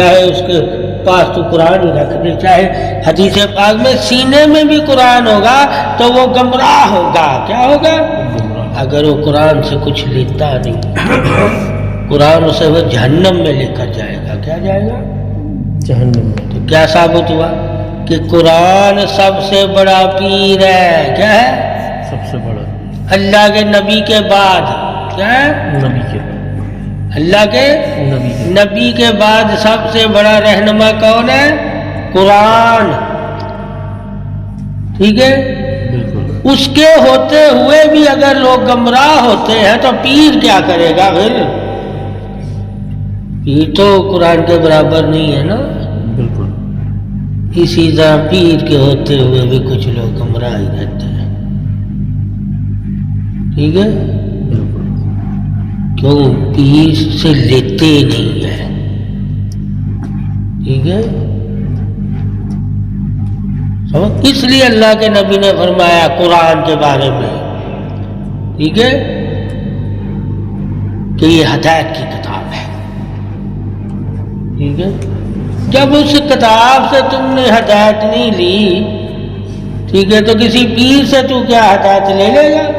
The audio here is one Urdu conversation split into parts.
چاہے اس کے پاس تو قرآن ہی رکھنے، چاہے حدیث پاک میں سینے میں بھی قرآن ہوگا تو وہ گمراہ ہوگا۔ کیا ہوگا؟ اگر وہ قرآن سے کچھ لیتا نہیں، قرآن اسے وہ جہنم میں لے کر جائے گا۔ کیا جائے گا؟ جہنم میں۔ تو کیا ثابت ہوا کہ قرآن سب سے بڑا پیر ہے۔ کیا ہے؟ سب سے بڑا اللہ کے نبی کے بعد۔ کیا ہے؟ نبی کے اللہ کے نبی کے بعد سب سے بڑا رہنما کون ہے؟ قرآن۔ ٹھیک ہے؟ بالکل۔ اس کے ہوتے ہوئے بھی اگر لوگ گمراہ ہوتے ہیں تو پیر کیا کرے گا پھر؟ پیر تو قرآن کے برابر نہیں ہے نا۔ بالکل۔ اسی طرح پیر کے ہوتے ہوئے بھی کچھ لوگ گمراہ ہی رہتے ہیں۔ ٹھیک ہے؟ کیوں؟ پیر سے لیتے نہیں ہیں۔ ٹھیک ہے؟ اس لیے اللہ کے نبی نے فرمایا قرآن کے بارے میں، ٹھیک ہے، کہ یہ ہدایت کی کتاب ہے۔ ٹھیک ہے؟ جب اس کتاب سے تم نے ہدایت نہیں لی، ٹھیک ہے، تو کسی پیر سے تو کیا ہدایت لے لے گا؟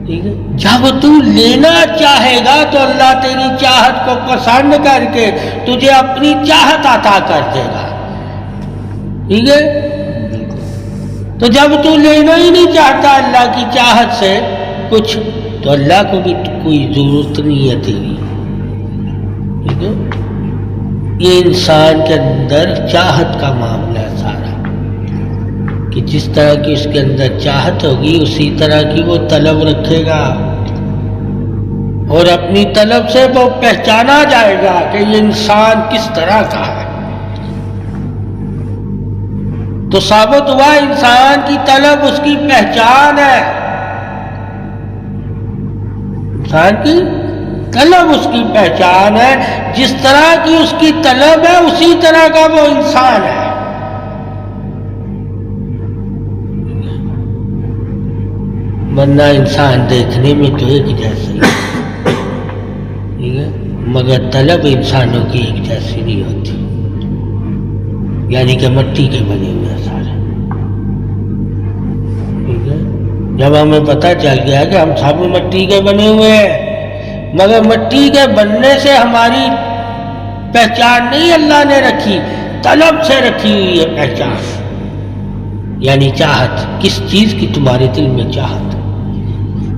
ٹھیک ہے؟ جب تو لینا چاہے گا تو اللہ تیری چاہت کو پسند کر کے تجھے اپنی چاہت عطا کر دے گا۔ ٹھیک ہے؟ تو جب تو لینا ہی نہیں چاہتا اللہ کی چاہت سے کچھ، تو اللہ کو بھی کوئی ضرورت نہیں ہے تیری۔ ٹھیک ہے؟ یہ انسان کے اندر چاہت کا معاملہ ہے سارا، کہ جس طرح کی اس کے اندر چاہت ہوگی اسی طرح کی وہ طلب رکھے گا، اور اپنی طلب سے وہ پہچانا جائے گا کہ یہ انسان کس طرح کا ہے۔ تو ثابت ہوا انسان کی طلب اس کی پہچان ہے۔ انسان کی طلب اس کی پہچان ہے، جس طرح کی اس کی طلب ہے اسی طرح کا وہ انسان ہے۔ ورنہ انسان دیکھنے میں تو ایک جیسے ہی ہے، ٹھیک ہے، مگر طلب انسانوں کی ایک جیسی نہیں ہوتی، یعنی کہ مٹی کے بنے ہوئے سارے۔ ٹھیک ہے؟ جب ہمیں پتہ چل گیا کہ ہم سب مٹی کے بنے ہوئے ہیں، مگر مٹی کے بننے سے ہماری پہچان نہیں اللہ نے رکھی، طلب سے رکھی ہوئی ہے پہچان، یعنی چاہت۔ کس چیز کی تمہارے دل میں چاہت؟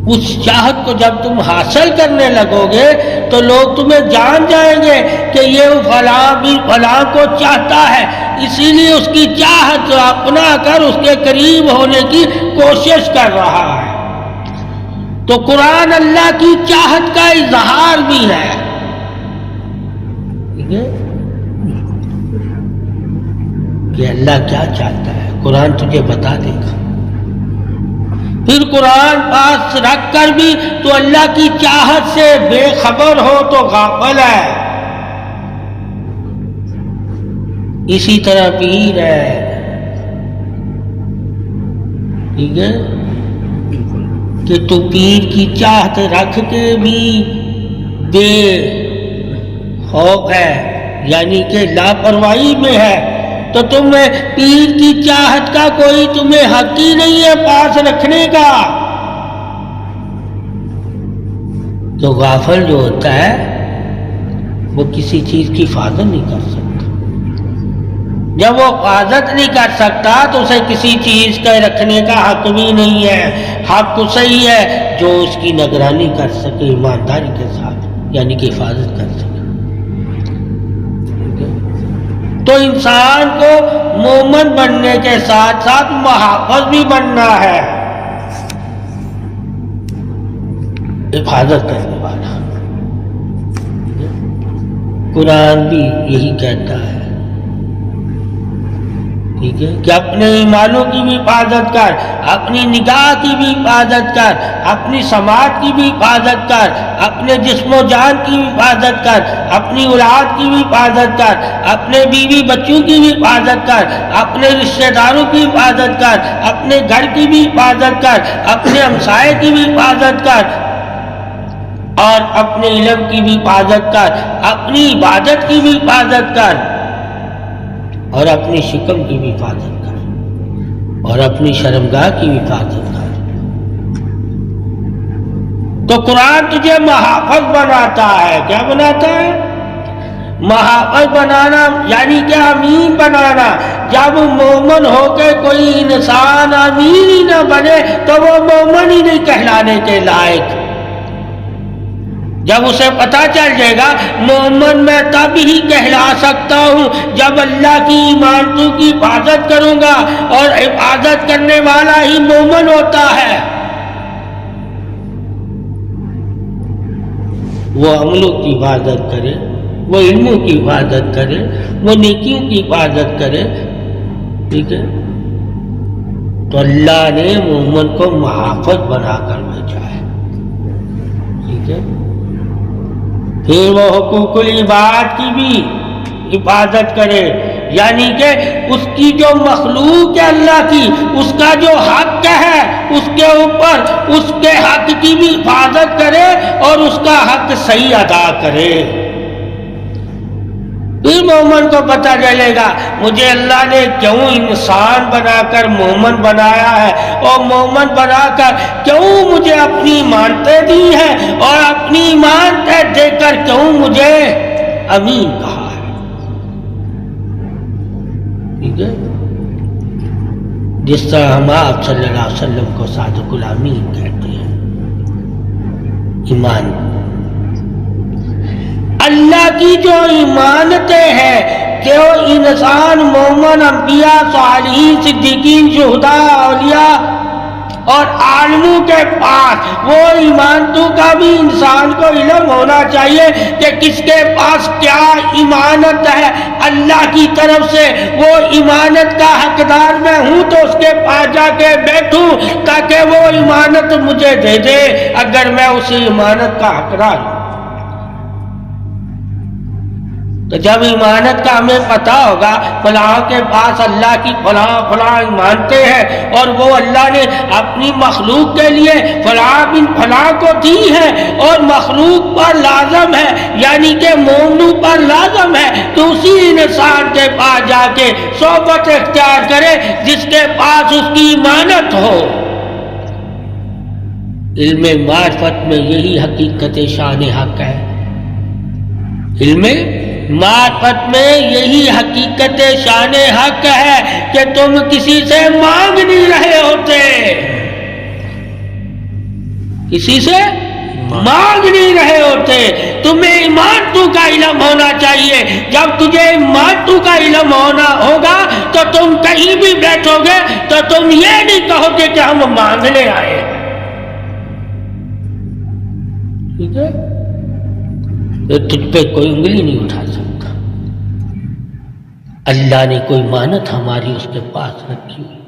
اس چاہت کو جب تم حاصل کرنے لگو گے تو لوگ تمہیں جان جائیں گے کہ یہ فلاں بھی فلاں کو چاہتا ہے، اسی لیے اس کی چاہت اپنا کر اس کے قریب ہونے کی کوشش کر رہا ہے۔ تو قرآن اللہ کی چاہت کا اظہار بھی ہے۔ ٹھیک ہے؟ کہ اللہ کیا چاہتا ہے قرآن تجھے بتا دے گا۔ پھر قرآن پاس رکھ کر بھی تو اللہ کی چاہت سے بے خبر ہو تو غافل ہے۔ اسی طرح پیر ہے، ٹھیک ہے، کہ تو پیر کی چاہت رکھ کے بھی بے خوف ہے، یعنی کہ لاپرواہی میں ہے، تو تمہیں پیر کی چاہت کا کوئی تمہیں حق ہی نہیں ہے پاس رکھنے کا۔ تو غافل جو ہوتا ہے وہ کسی چیز کی حفاظت نہیں کر سکتا۔ جب وہ حفاظت نہیں کر سکتا تو اسے کسی چیز کا رکھنے کا حق بھی نہیں ہے۔ حق اسے ہی ہے جو اس کی نگرانی کر سکے ایمانداری کے ساتھ، یعنی کہ حفاظت کر سکے۔ تو انسان کو مومن بننے کے ساتھ ساتھ محافظ بھی بننا ہے، حفاظت کرنے والا۔ قرآن بھی یہی کہتا ہے، ٹھیک ہے، کہ اپنے ایمانوں کی بھی حفاظت کر، اپنی نگاہ کی بھی حفاظت کر، اپنی سماعت کی بھی حفاظت کر، اپنے جسم و جان کی بھی حفاظت کر، اپنی اولاد کی بھی حفاظت کر، اپنے بیوی بچوں کی بھی حفاظت کر، اپنے رشتہ داروں کی حفاظت کر، اپنے گھر کی بھی حفاظت کر، اپنے ہمسائے کی بھی حفاظت کر، اور اپنے علم کی بھی حفاظت کر، اپنی عبادت کی بھی حفاظت کر، اور اپنی شکم کی بھی حفاظت کر، اور اپنی شرمگاہ کی بھی حفاظت کر۔ تو قرآن تجھے محافظ بناتا ہے۔ کیا بناتا ہے؟ محافظ بنانا یعنی کہ امین بنانا۔ جب مومن ہو کے کوئی انسان امین ہی نہ بنے تو وہ مومن ہی نہیں کہلانے کے لائق۔ جب اسے پتا چل جائے گا مومن میں تب ہی کہلا سکتا ہوں جب اللہ کی ایمانتوں کی حفاظت کروں گا، اور حفاظت کرنے والا ہی مومن ہوتا ہے۔ وہ عملوں کی حفاظت کرے، وہ علموں کی حفاظت کرے، وہ نیکیوں کی حفاظت کرے، ٹھیک ہے؟ تو اللہ نے مومن کو محافظ بنا کر بھیجا ہے، ٹھیک ہے؟ پھر وہ حقوق العباد کی بھی حفاظت کرے، یعنی کہ اس کی جو مخلوق ہے اللہ کی، اس کا جو حق ہے اس کے اوپر اس کے حق کی بھی حفاظت کرے اور اس کا حق صحیح ادا کرے۔ پھر مومن کو پتہ چلے گا مجھے اللہ نے کیوں انسان بنا کر مومن بنایا ہے، اور مومن بنا کر کیوں مجھے اپنی ایمانتیں دی ہیں، اور اپنی ایمانتیں دے کر کیوں مجھے امین کہا ہے، ٹھیک ہے؟ جس طرح ہم آپ صلی اللہ علیہ وسلم کو صادق الامین کہتے ہیں۔ ایمان اللہ کی جو ایمانتیں ہیں کہ وہ انسان مومن، انبیاء، صالحین، صدیقین، شہداء، اولیاء اور عالموں کے پاس وہ ایمانتوں کا بھی انسان کو علم ہونا چاہیے کہ کس کے پاس کیا ایمانت ہے اللہ کی طرف سے۔ وہ ایمانت کا حقدار میں ہوں تو اس کے پاس جا کے بیٹھوں تاکہ وہ ایمانت مجھے دے دے اگر میں اس ایمانت کا حقدار ہوں۔ تو جب ایمانت کا ہمیں پتہ ہوگا فلاں کے پاس اللہ کی فلاں ایمانتیں ہیں، اور وہ اللہ نے اپنی مخلوق کے لیے فلاں بن فلاں کو دی ہے، اور مخلوق پر لازم ہے یعنی کہ مومنوں پر لازم ہے کہ اسی انسان کے پاس جا کے صحبت اختیار کرے جس کے پاس اس کی ایمانت ہو۔ علم معرفت میں یہی حقیقت شان حق ہے۔ علم معرفت میں یہی حقیقت شان حق ہے کہ تم کسی سے مانگ نہیں رہے ہوتے، کسی سے مانگ نہیں رہے ہوتے۔ تمہیں ایمانتوں کا علم ہونا چاہیے۔ جب تجھے ایمانتوں کا علم ہوگا تو تم کہیں بھی بیٹھو گے تو تم یہ نہیں کہو گے کہ ہم مانگنے آئے، ٹھیک ہے؟ تجھ پہ کوئی انگلی نہیں اٹھا سکتا۔ اللہ نے کوئی مانت ہماری اس کے پاس رکھی ہوئی،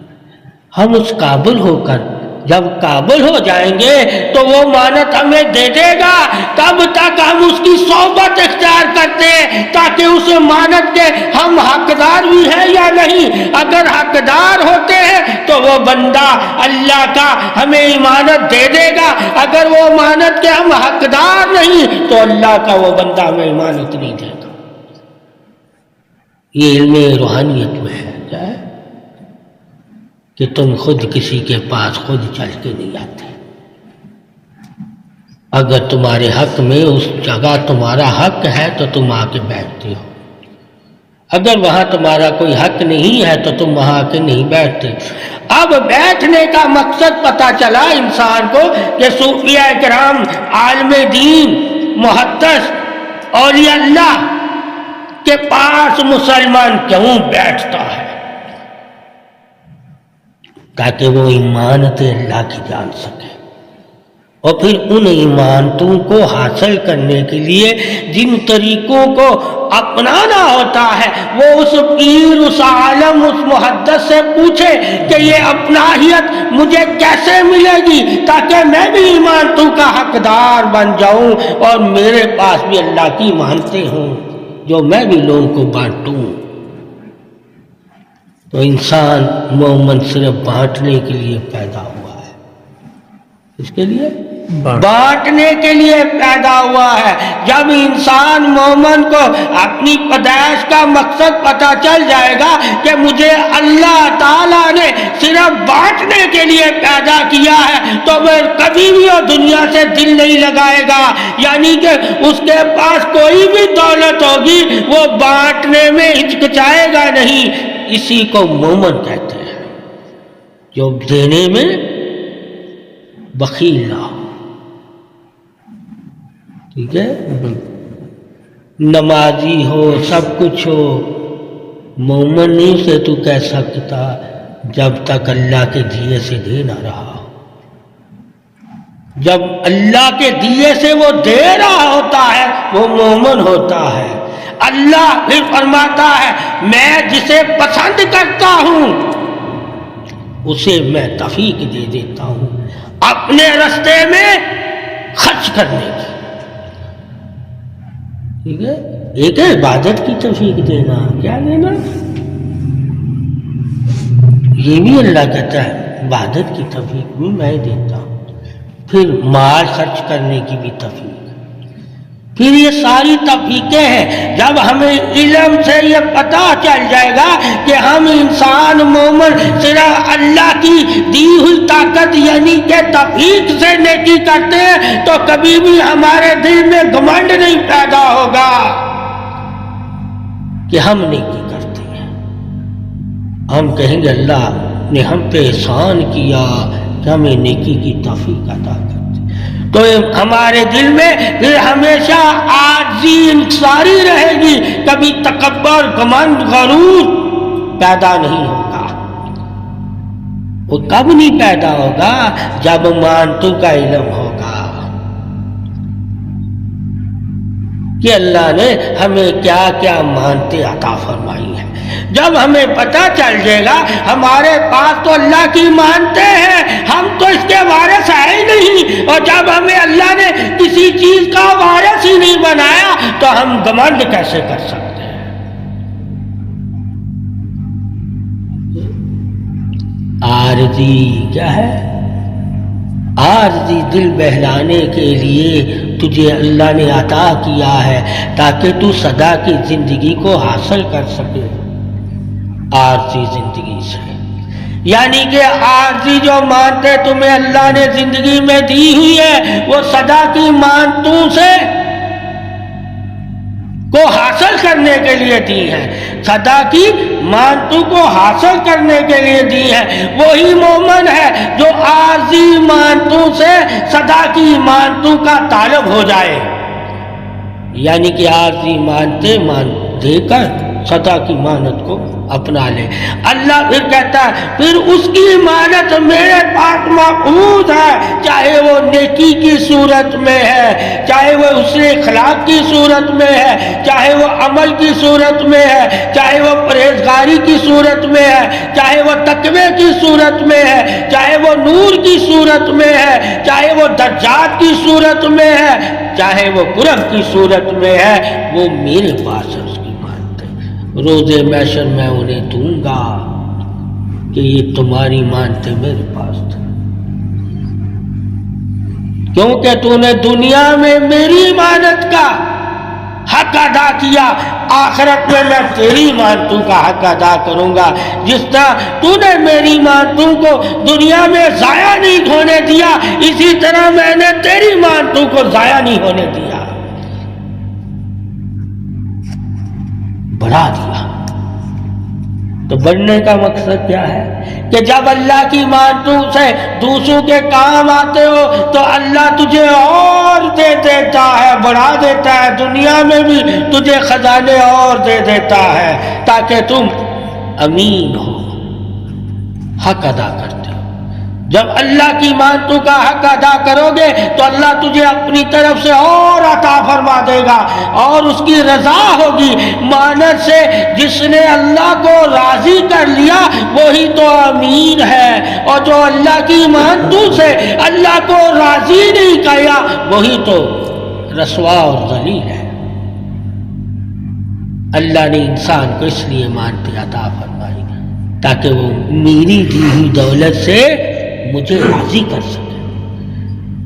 ہم اس قابل ہو کر جب قابل ہو جائیں گے تو وہ مانت ہمیں دے دے گا۔ تب تک ہم اس کی صحبت اختیار کرتے ہیں تاکہ اس مانت کے ہم حقدار بھی ہیں یا نہیں۔ اگر حقدار ہوتے ہیں تو وہ بندہ اللہ کا ہمیں ایمانت دے دے گا، اگر وہ امانت کے ہم حقدار نہیں تو اللہ کا وہ بندہ ہمیں ایمانت نہیں دے گا۔ یہ علم روحانیت میں ہے کیا ہے کہ تم خود کسی کے پاس خود چل کے نہیں آتے۔ اگر تمہارے حق میں اس جگہ تمہارا حق ہے تو تم آ کے بیٹھتے ہو، اگر وہاں تمہارا کوئی حق نہیں ہے تو تم وہاں آ کے نہیں بیٹھتے۔ اب بیٹھنے کا مقصد پتہ چلا انسان کو کہ صوفیاء کرام، عالم دین، محدث، اولیاء اللہ کے پاس مسلمان کیوں بیٹھتا ہے؟ تاکہ وہ ایمانت اللہ کی جان سکے، اور پھر ان ایمانتوں کو حاصل کرنے کے لیے جن طریقوں کو اپنانا ہوتا ہے وہ اس پیر، اس عالم، اس محدث سے پوچھے کہ یہ اپناہیت مجھے کیسے ملے گی تاکہ میں بھی ایمانتوں کا حقدار بن جاؤں اور میرے پاس بھی اللہ کی ایمانتیں ہوں جو میں بھی لوگوں کو بانٹوں۔ تو انسان مومن صرف بانٹنے کے لیے پیدا ہوا ہے، اس کے لیے بانٹنے کے لیے پیدا ہوا ہے۔ جب انسان مومن کو اپنی پیدائش کا مقصد پتہ چل جائے گا کہ مجھے اللہ تعالیٰ نے صرف بانٹنے کے لیے پیدا کیا ہے، تو وہ کبھی بھی وہ دنیا سے دل نہیں لگائے گا، یعنی کہ اس کے پاس کوئی بھی دولت ہوگی وہ بانٹنے میں ہچکچائے گا نہیں۔ اسی کو مومن کہتے ہیں، جو دینے میں بخیل نہ ہو۔ ٹھیک ہے، نمازی ہو، سب کچھ ہو، مومن نہیں سے تو کہہ سکتا جب تک اللہ کے دیے سے دے نہ رہا ہو۔ جب اللہ کے دیے سے وہ دے رہا ہوتا ہے وہ مومن ہوتا ہے۔ اللہ پھر فرماتا ہے میں جسے پسند کرتا ہوں اسے میں توفیق دے دیتا ہوں اپنے راستے میں خرچ کرنے کی۔ ٹھیک ہے، ایک ہے عبادت کی توفیق دینا، کیا دینا؟ یہ بھی اللہ کہتا ہے عبادت کی توفیق بھی میں دیتا ہوں، پھر مال خرچ کرنے کی بھی توفیق، پھر یہ ساری توفیقیں ہیں۔ جب ہمیں علم سے یہ پتہ چل جائے گا کہ ہم انسان مومن صرف اللہ کی دی ہوئی طاقت یعنی کہ توفیق سے نیکی کرتے ہیں، تو کبھی بھی ہمارے دل میں گھمنڈ نہیں پیدا ہوگا کہ ہم نیکی کرتے ہیں۔ ہم کہیں گے اللہ نے ہم پہ احسان کیا کہ ہمیں نیکی کی توفیق عطا کرتے، تو ہمارے دل میں پھر ہمیشہ عاجزی انکساری رہے گی، کبھی تکبر، گھمنڈ، غرور پیدا نہیں ہوگا۔ وہ کب نہیں پیدا ہوگا؟ جب مانتوں کا علم ہوگا کہ اللہ نے ہمیں کیا کیا مانتے عطا فرمائی ہیں۔ جب ہمیں پتہ چل جائے گا ہمارے پاس تو اللہ کی مانتے ہیں، ہم تو اس کے وارث ہے ہی نہیں، اور جب ہمیں اللہ نے کسی چیز کا وارث ہی نہیں بنایا تو ہم گھمنڈ کیسے کر سکتے ہیں؟ عارضی کیا ہے؟ عارضی دل بہلانے کے لیے تجھے اللہ نے عطا کیا ہے تاکہ تو سدا کی زندگی کو حاصل کر سکے۔ عارضی زندگی سے یعنی کہ عارضی جو مانتے تمہیں اللہ نے زندگی میں دی ہوئی ہے وہ سدا کی مانتوں سے کو حاصل کرنے کے لیے دی ہے، سدا کی مانتوں کو حاصل کرنے کے لیے دی ہے۔ وہی مومن ہے جو عارضی مانتوں سے سدا کی مانتوں کا طالب ہو جائے، یعنی کہ عارضی مانتے دے کر سدا کی مانت کو اپنا لے۔ اللہ پھر کہتا ہے پھر اس کی مانت میرے پاس محفوظ ہے، چاہے وہ نیکی کی صورت میں ہے، چاہے وہ حسن اخلاق کی صورت میں ہے، چاہے وہ عمل کی صورت میں ہے، چاہے وہ پرہیزگاری کی صورت میں ہے، چاہے وہ تقوی کی صورت میں ہے، چاہے وہ نور کی صورت میں ہے، چاہے وہ درجات کی صورت میں ہے، چاہے وہ قرب کی صورت میں ہے، وہ میرے پاس ہے۔ روز محشر میں انہیں دوں گا کہ یہ تمہاری مانتے میرے پاس تھے، کیونکہ تو نے دنیا میں میری مانت کا حق ادا کیا، آخرت میں میں تیری مانتوں کا حق ادا کروں گا۔ جس طرح تو نے میری مانتوں کو دنیا میں ضائع نہیں ہونے دیا، اسی طرح میں نے تیری مانتوں کو ضائع نہیں ہونے دیا، بڑھا دیا۔ تو بڑھنے کا مقصد کیا ہے کہ جب اللہ کی مانتوں سے دوسروں کے کام آتے ہو تو اللہ تجھے اور دے دیتا ہے، بڑھا دیتا ہے، دنیا میں بھی تجھے خزانے اور دے دیتا ہے تاکہ تم امین ہو، حق ادا کرتے ہو۔ جب اللہ کی مانتوں کا حق ادا کرو گے تو اللہ تجھے اپنی طرف سے اور عطا فرما دے گا اور اس کی رضا ہوگی۔ مانت سے جس نے اللہ کو راضی کر لیا وہی تو امین ہے، اور جو اللہ کی مانتوں سے اللہ کو راضی نہیں کیا وہی تو رسوا اور ذلیل ہے۔ اللہ نے انسان کو اس لیے مانتے عطا فرمائی تاکہ وہ میری دی ہوئی دولت سے مجھے راضی کر سکے۔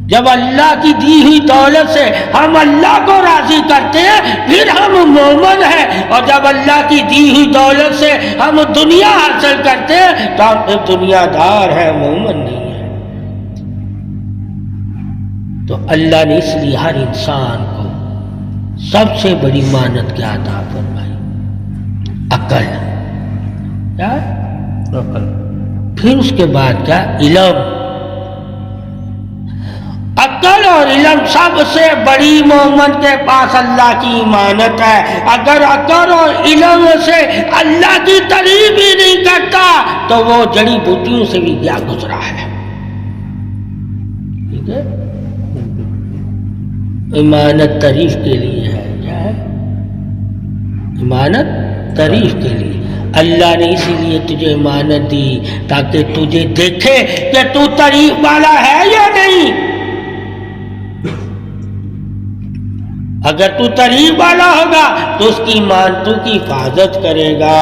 جب اللہ کی دی ہوئی دولت سے ہم اللہ کو راضی کرتے ہیں پھر ہم مومن ہیں، اور جب اللہ کی دی ہوئی دولت سے ہم دنیا حاصل کرتے ہیں تو ہم پھر دنیا دار ہیں، مومن نہیں ہیں۔ تو اللہ نے اس لیے ہر انسان کو سب سے بڑی مانت کیا عطا فرمائی؟ عقل۔ کیا؟ عقل۔ پھر اس کے بعد کیا؟ علم۔ عقل اور علم سب سے بڑی مومن کے پاس اللہ کی امانت ہے۔ اگر عقل اور علم سے اللہ کی تعریف ہی نہیں کرتا تو وہ جڑی بوٹیوں سے بھی کیا گزرا ہے۔ ٹھیک ہے؟ امانت تعریف کے لیے ہے۔ کیا ہے؟ امانت تعریف کے لیے۔ اللہ نے اسی لیے تجھے امانت دی تاکہ تجھے دیکھے کہ تو تعریف والا ہے یا نہیں۔ اگر تو تعریف والا ہوگا تو اس کی مانتوں کی حفاظت کرے گا،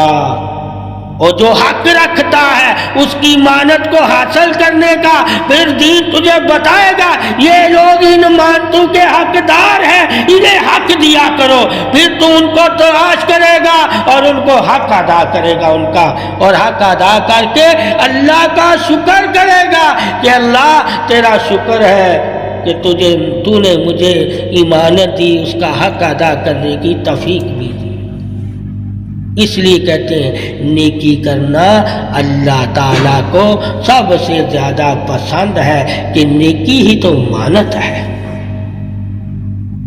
اور جو حق رکھتا ہے اس کی مانت کو حاصل کرنے کا پھر دین تجھے بتائے گا یہ لوگ ان مانتوں کے حقدار ہیں، انہیں حق دیا کرو۔ پھر تو ان کو تلاش کرے گا اور ان کو حق ادا کرے گا ان کا، اور حق ادا کر کے اللہ کا شکر کرے گا کہ اللہ تیرا شکر ہے کہ تو نے مجھے امانت دی، اس کا حق ادا کرنے کی توفیق بھی دی۔ اس لیے کہتے ہیں نیکی کرنا اللہ تعالیٰ کو سب سے زیادہ پسند ہے، کہ نیکی ہی تو امانت ہے،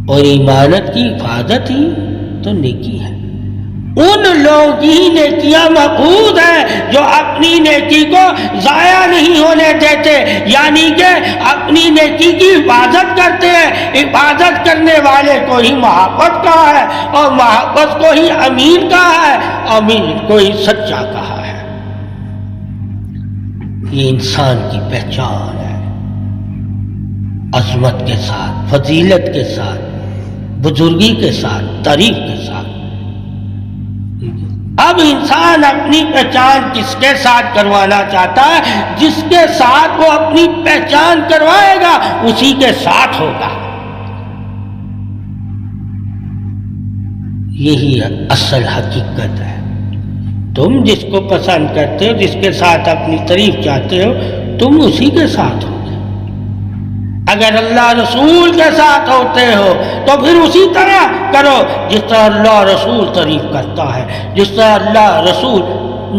اور امانت کی حفاظت ہی تو نیکی ہے۔ ان لوگوں کی نیکیاں محفوظ ہیں جو اپنی نیکی کو ضائع نہیں ہونے دیتے، یعنی کہ اپنی نیکی کی حفاظت کرتے ہیں۔ حفاظت کرنے والے کو ہی محبت کہا ہے، اور محبت کو ہی امین کہا ہے، امین کو ہی سچا کہا ہے۔ یہ انسان کی پہچان ہے، عظمت کے ساتھ، فضیلت کے ساتھ، بزرگی کے ساتھ، تعریف کے ساتھ۔ اب انسان اپنی پہچان کس کے ساتھ کروانا چاہتا ہے؟ جس کے ساتھ وہ اپنی پہچان کروائے گا اسی کے ساتھ ہوگا۔ یہی اصل حقیقت ہے۔ تم جس کو پسند کرتے ہو، جس کے ساتھ اپنی تعریف چاہتے ہو، تم اسی کے ساتھ ہو۔ اگر اللہ رسول کے ساتھ ہوتے ہو تو پھر اسی طرح کرو جس طرح اللہ رسول تعریف کرتا ہے، جس طرح اللہ رسول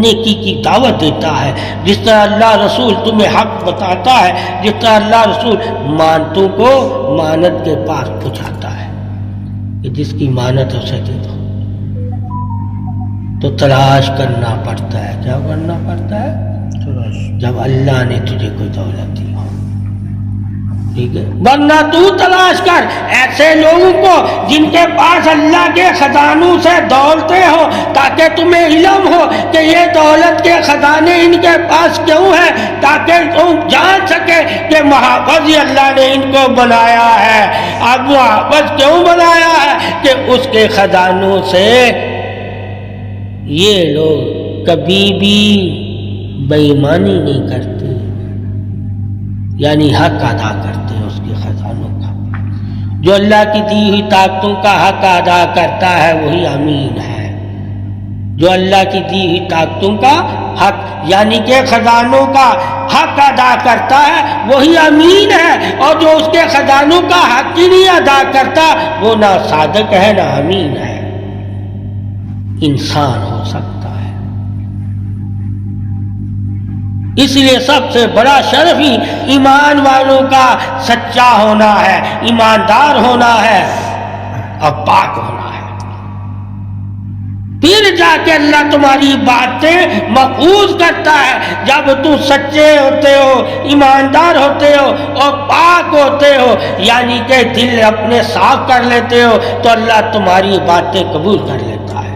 نیکی کی دعوت دیتا ہے، جس طرح اللہ رسول تمہیں حق بتاتا ہے، جس طرح اللہ رسول مانتوں کو مانت کے پاس پہنچاتا ہے کہ جس کی مانت ہے اسے دے دو۔ تو تلاش کرنا پڑتا ہے۔ کیا کرنا پڑتا ہے؟ تلاش۔ جب اللہ نے تجھے کوئی دولت دی ہو، ٹھیک ہے، ورنہ تو تلاش کر ایسے لوگوں کو جن کے پاس اللہ کے خزانوں سے دولتیں ہو، تاکہ تمہیں علم ہو کہ یہ دولت کے خزانے ان کے پاس کیوں ہیں، تاکہ تم جان سکے کہ محافظ اللہ نے ان کو بنایا ہے۔ اب محافظ کیوں بنایا ہے؟ کہ اس کے خزانوں سے یہ لوگ کبھی بھی بے ایمانی نہیں کرتے، یعنی حق ادا کرتے ہیں اس کے خزانوں کا۔ جو اللہ کی دی ہوئی طاقتوں کا حق ادا کرتا ہے وہی امین ہے۔ جو اللہ کی دی ہوئی طاقتوں کا حق یعنی کہ خزانوں کا حق ادا کرتا ہے وہی امین ہے، اور جو اس کے خزانوں کا حق ہی نہیں ادا کرتا وہ نہ صادق ہے نہ امین ہے۔ انسان ہو سکتا ہے، اس لیے سب سے بڑا شرف ہی ایمان والوں کا سچا ہونا ہے، ایماندار ہونا ہے اور پاک ہونا ہے۔ پھر جا کے اللہ تمہاری باتیں محفوظ کرتا ہے۔ جب تم سچے ہوتے ہو، ایماندار ہوتے ہو اور پاک ہوتے ہو، یعنی کہ دل اپنے صاف کر لیتے ہو، تو اللہ تمہاری باتیں قبول کر لیتا ہے۔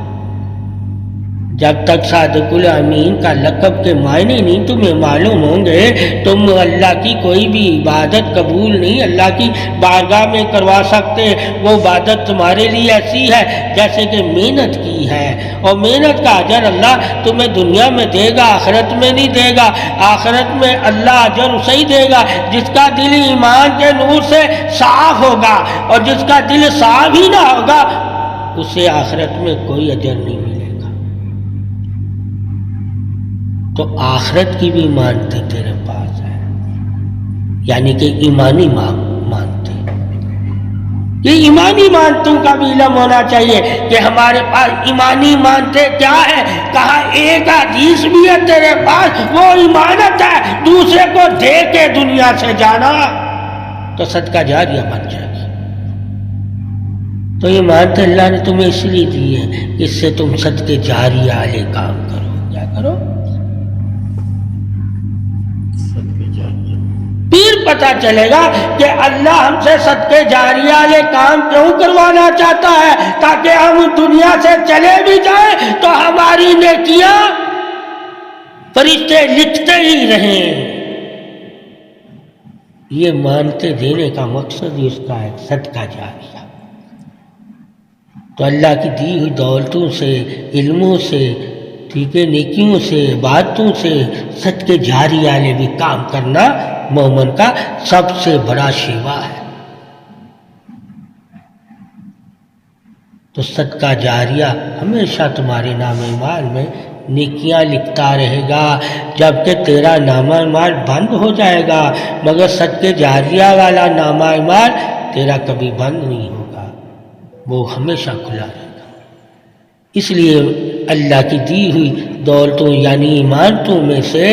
جب تک صادق الامین کا لقب کے معنی نہیں تمہیں معلوم ہوں گے تم اللہ کی کوئی بھی عبادت قبول نہیں اللہ کی بارگاہ میں کروا سکتے. وہ عبادت تمہارے لیے ایسی ہے جیسے کہ محنت کی ہے، اور محنت کا اجر اللہ تمہیں دنیا میں دے گا، آخرت میں نہیں دے گا. آخرت میں اللہ اجر اسے ہی دے گا جس کا دل ایمان کے نور سے صاف ہوگا، اور جس کا دل صاف ہی نہ ہوگا اسے آخرت میں کوئی اجر نہیں ملے گا. تو آخرت کی بھی مانتے تیرے پاس ہے، یعنی کہ ایمانی مانتے. یہ ایمانی مانتوں کا بھی علم ہونا چاہیے کہ ہمارے پاس ایمانی مانتے کیا ہے. کہا ایک حدیث بھی ہے تیرے پاس، وہ ایمانت ہے دوسرے کو دے کے دنیا سے جانا تو صدقہ جاریہ بن جائے گی. تو یہ مانتے اللہ نے تمہیں اس لیے دی ہے کہ اس سے تم صدقے جاریہ والے کام کرو. کیا کرو؟ پھر پتہ چلے گا کہ اللہ ہم سے صدقے جاریہ والے کام کیوں کروانا چاہتا ہے، تاکہ ہم دنیا سے چلے بھی جائیں تو ہماری نیکیاں فرشتے لکھتے ہی رہیں. یہ مانتے دینے کا مقصد ہی اس کا ہے صدقہ جاریہ. تو اللہ کی دی ہوئی دولتوں سے، علموں سے، ٹھیک ہے، نیکیوں سے، عبادتوں سے صدقے جاریہ والے بھی کام کرنا مومن کا سب سے بڑا شیوا ہے. تو صدقہ جاریہ ہمیشہ تمہارے نام اعمال میں نیکیاں لکھتا رہے گا، جبکہ تیرا نامہ اعمال بند ہو جائے گا، مگر صدقے جاریہ والا نامہ اعمال تیرا کبھی بند نہیں ہوگا، وہ ہمیشہ کھلا رہے گا. اس لیے اللہ کی دی ہوئی دولتوں یعنی ایمانتوں میں سے